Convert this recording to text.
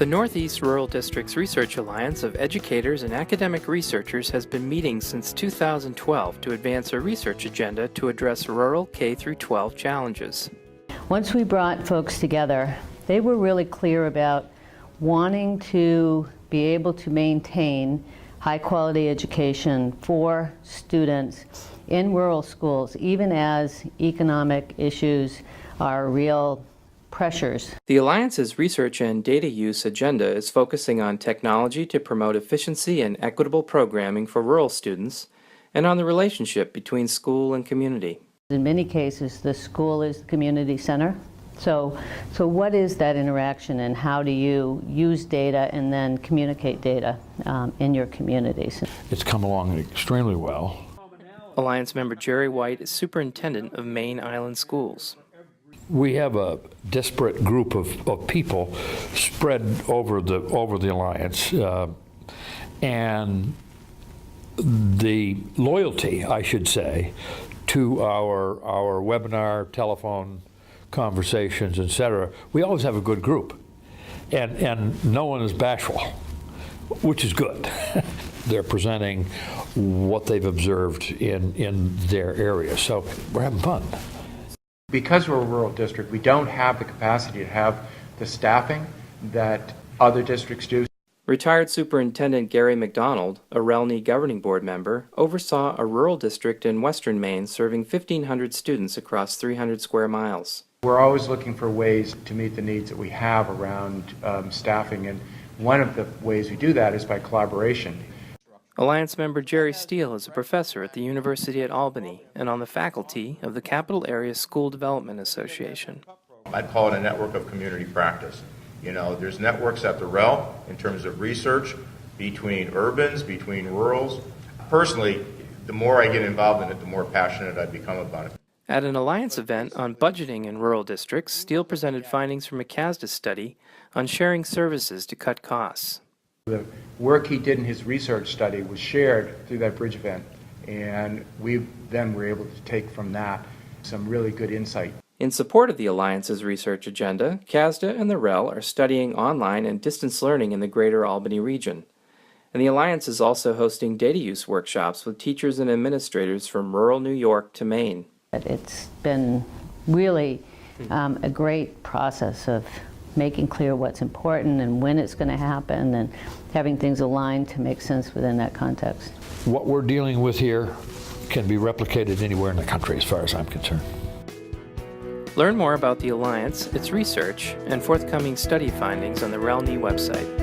The Northeast Rural Districts Research Alliance of educators and academic researchers has been meeting since 2012 to advance a research agenda to address rural K-12 challenges. Once we brought folks together, they were really clear about wanting to be able to maintain high-quality education for students in rural schools, even as economic issues are real pressures. The Alliance's research and data use agenda is focusing on technology to promote efficiency and equitable programming for rural students, and on the relationship between school and community. In many cases, the school is the community center. So what is that interaction, and how do you use data and then communicate data in your communities? It's come along extremely well. Alliance member Jerry White is superintendent of Main Island Schools. We have a disparate group of people spread over the Alliance, and the loyalty, I should say, to our webinar, telephone conversations, etc. We always have a good group, and no one is bashful, which is good. They're presenting what they've observed in their area, so we're having fun. Because we're a rural district, we don't have the capacity to have the staffing that other districts do. Retired Superintendent Gary McDonald, a REL governing board member, oversaw a rural district in western Maine serving 1,500 students across 300 square miles. We're always looking for ways to meet the needs that we have around staffing, and one of the ways we do that is by collaboration. Alliance member Jerry Steele is a professor at the University at Albany and on the faculty of the Capital Area School Development Association. I'd call it a network of community practice. You know, there's networks at the REL in terms of research between urbans, between rurals. Personally, the more I get involved in it, the more passionate I become about it. At an Alliance event on budgeting in rural districts, Steele presented findings from a CASDA study on sharing services to cut costs. The work he did in his research study was shared through that bridge event, and we then were able to take from that some really good insight. In support of the Alliance's research agenda, CASDA and the REL are studying online and distance learning in the greater Albany region. And the Alliance is also hosting data use workshops with teachers and administrators from rural New York to Maine. It's been really a great process of making clear what's important and when it's going to happen, and having things aligned to make sense within that context. What we're dealing with here can be replicated anywhere in the country as far as I'm concerned. Learn more about the Alliance, its research, and forthcoming study findings on the REL website.